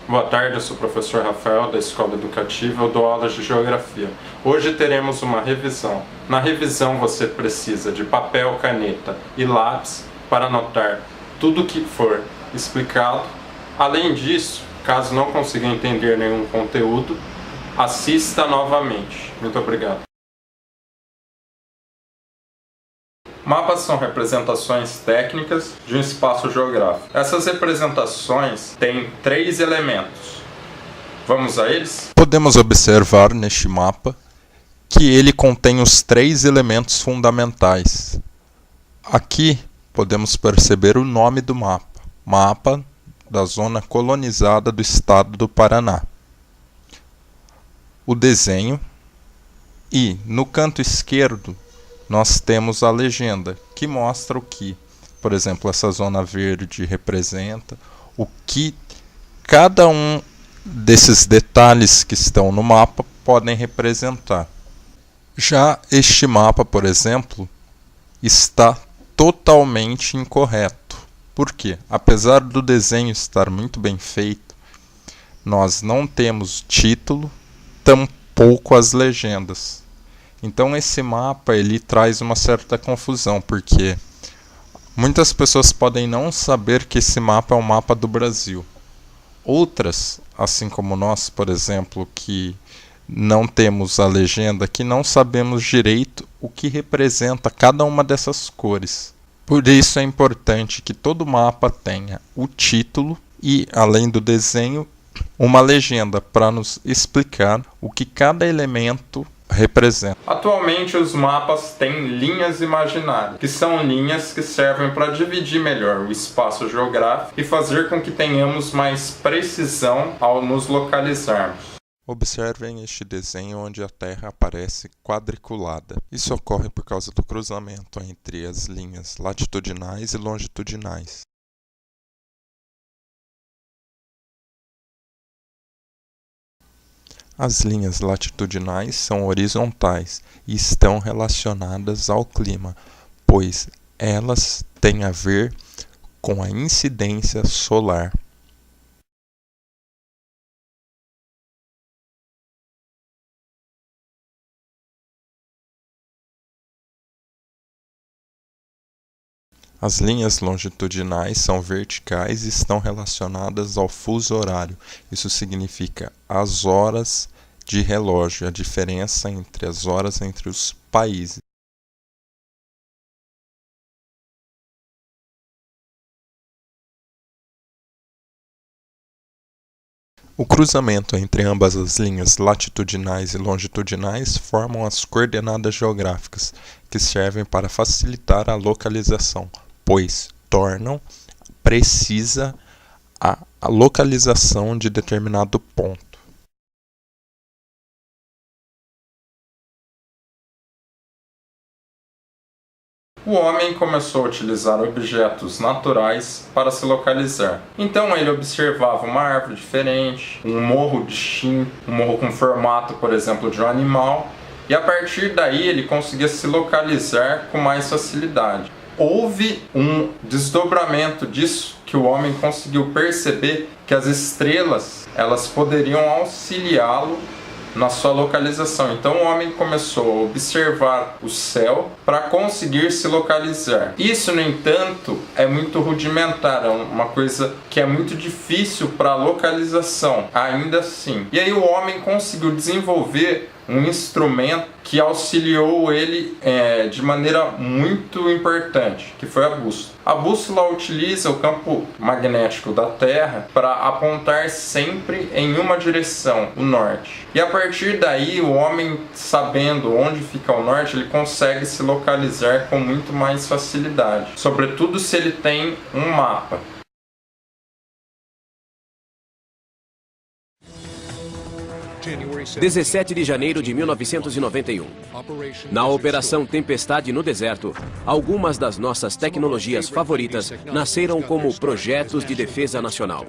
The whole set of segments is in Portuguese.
Boa tarde, eu sou o professor Rafael da Escola Educativa, eu dou aulas de Geografia. Hoje teremos uma revisão. Na revisão você precisa de papel, caneta e lápis para anotar tudo que for explicado. Além disso, caso não consiga entender nenhum conteúdo, assista novamente. Muito obrigado. Mapas são representações técnicas de um espaço geográfico. Essas representações têm 3 elementos. Vamos a eles? Podemos observar neste mapa que ele contém os 3 elementos fundamentais. Aqui podemos perceber o nome do mapa. Mapa da zona colonizada do estado do Paraná. O desenho e no canto esquerdo nós temos a legenda, que mostra o que, por exemplo, essa zona verde representa, o que cada um desses detalhes que estão no mapa podem representar. Já este mapa, por exemplo, está totalmente incorreto. Por quê? Apesar do desenho estar muito bem feito, nós não temos título, tampouco as legendas. Então esse mapa ele traz uma certa confusão, porque muitas pessoas podem não saber que esse mapa é um mapa do Brasil. Outras, assim como nós, por exemplo, que não temos a legenda, que não sabemos direito o que representa cada uma dessas cores. Por isso é importante que todo mapa tenha o título e, além do desenho, uma legenda para nos explicar o que cada elemento representa. Atualmente os mapas têm linhas imaginárias, que são linhas que servem para dividir melhor o espaço geográfico e fazer com que tenhamos mais precisão ao nos localizarmos. Observem este desenho onde a Terra aparece quadriculada. Isso ocorre por causa do cruzamento entre as linhas latitudinais e longitudinais. As linhas latitudinais são horizontais e estão relacionadas ao clima, pois elas têm a ver com a incidência solar. As linhas longitudinais são verticais e estão relacionadas ao fuso horário. Isso significa as horas de relógio, a diferença entre as horas entre os países. O cruzamento entre ambas as linhas latitudinais e longitudinais formam as coordenadas geográficas, que servem para facilitar a localização, pois tornam precisa a localização de determinado ponto. O homem começou a utilizar objetos naturais para se localizar. Então ele observava uma árvore diferente, um morro distinto, um morro com formato, por exemplo, de um animal, e a partir daí ele conseguia se localizar com mais facilidade. Houve um desdobramento disso, que o homem conseguiu perceber que as estrelas elas poderiam auxiliá-lo na sua localização. Então o homem começou a observar o céu para conseguir se localizar. Isso, no entanto, é muito rudimentar, é uma coisa que é muito difícil para a localização, ainda assim. E aí o homem conseguiu desenvolver um instrumento que auxiliou ele de maneira muito importante, que foi a bússola. A bússola utiliza o campo magnético da Terra para apontar sempre em uma direção, o norte. E a partir daí, o homem, sabendo onde fica o norte, ele consegue se localizar com muito mais facilidade, sobretudo se ele tem um mapa. – 17 de janeiro de 1991. Na Operação Tempestade no Deserto, algumas das nossas tecnologias favoritas nasceram como projetos de defesa nacional.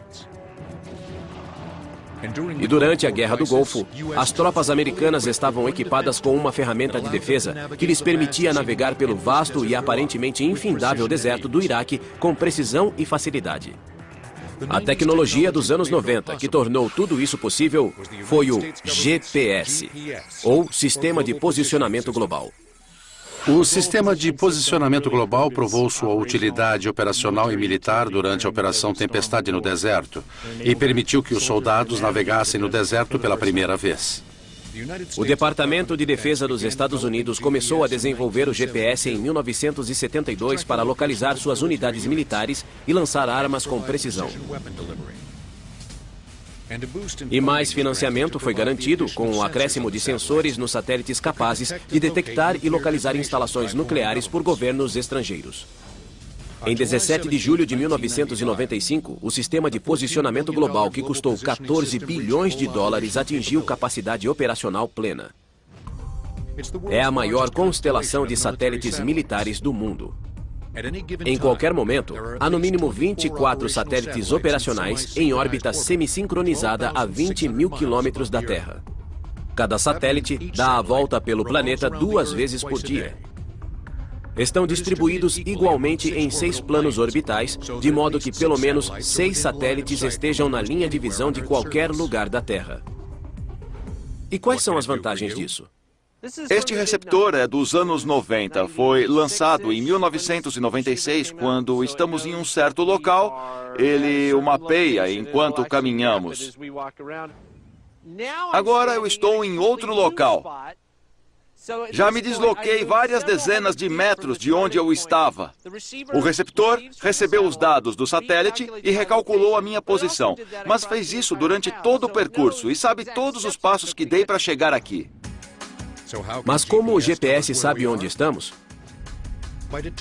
E durante a Guerra do Golfo, as tropas americanas estavam equipadas com uma ferramenta de defesa que lhes permitia navegar pelo vasto e aparentemente infindável deserto do Iraque com precisão e facilidade. A tecnologia dos anos 90 que tornou tudo isso possível foi o GPS, ou Sistema de Posicionamento Global. O Sistema de Posicionamento Global provou sua utilidade operacional e militar durante a Operação Tempestade no Deserto e permitiu que os soldados navegassem no deserto pela primeira vez. O Departamento de Defesa dos Estados Unidos começou a desenvolver o GPS em 1972 para localizar suas unidades militares e lançar armas com precisão. E mais financiamento foi garantido com o acréscimo de sensores nos satélites capazes de detectar e localizar instalações nucleares por governos estrangeiros. Em 17 de julho de 1995, o sistema de posicionamento global, que custou 14 bilhões de dólares, atingiu capacidade operacional plena. É a maior constelação de satélites militares do mundo. Em qualquer momento, há no mínimo 24 satélites operacionais em órbita semissincronizada a 20 mil quilômetros da Terra. Cada satélite dá a volta pelo planeta 2 vezes por dia. Estão distribuídos igualmente em 6 planos orbitais, de modo que pelo menos 6 satélites estejam na linha de visão de qualquer lugar da Terra. E quais são as vantagens disso? Este receptor é dos anos 90. Foi lançado em 1996, quando estamos em um certo local. Ele o mapeia enquanto caminhamos. Agora eu estou em outro local. Já me desloquei várias dezenas de metros de onde eu estava. O receptor recebeu os dados do satélite e recalculou a minha posição, mas fez isso durante todo o percurso e sabe todos os passos que dei para chegar aqui. Mas como o GPS sabe onde estamos?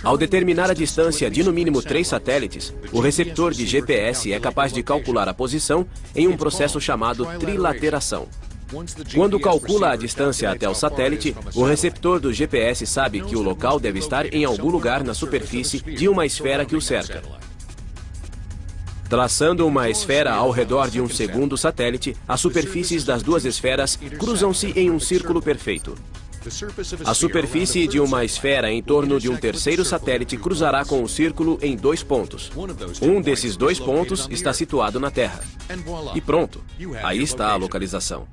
Ao determinar a distância de no mínimo 3 satélites, o receptor de GPS é capaz de calcular a posição em um processo chamado trilateração. Quando calcula a distância até o satélite, o receptor do GPS sabe que o local deve estar em algum lugar na superfície de uma esfera que o cerca. Traçando uma esfera ao redor de um segundo satélite, as superfícies das duas esferas cruzam-se em um círculo perfeito. A superfície de uma esfera em torno de um terceiro satélite cruzará com o círculo em 2 pontos. Um desses 2 pontos está situado na Terra. E pronto, aí está a localização.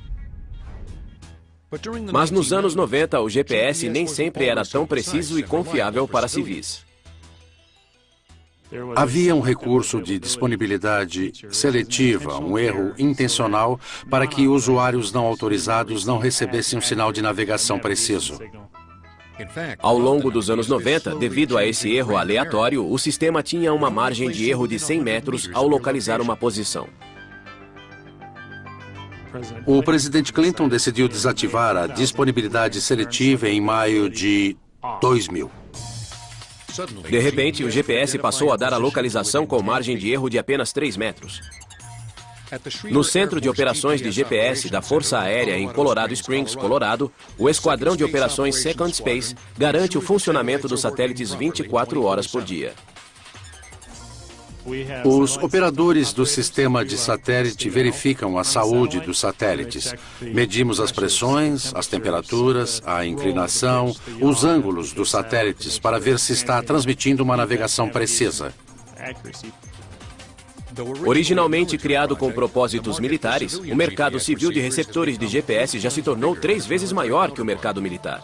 Mas nos anos 90, o GPS nem sempre era tão preciso e confiável para civis. Havia um recurso de disponibilidade seletiva, um erro intencional para que usuários não autorizados não recebessem um sinal de navegação preciso. Ao longo dos anos 90, devido a esse erro aleatório, o sistema tinha uma margem de erro de 100 metros ao localizar uma posição. O presidente Clinton decidiu desativar a disponibilidade seletiva em maio de 2000. De repente, o GPS passou a dar a localização com margem de erro de apenas 3 metros. No Centro de Operações de GPS da Força Aérea em Colorado Springs, Colorado, o Esquadrão de Operações Second Space garante o funcionamento dos satélites 24 horas por dia. Os operadores do sistema de satélite verificam a saúde dos satélites. Medimos as pressões, as temperaturas, a inclinação, os ângulos dos satélites para ver se está transmitindo uma navegação precisa. Originalmente criado com propósitos militares, o mercado civil de receptores de GPS já se tornou 3 vezes maior que o mercado militar.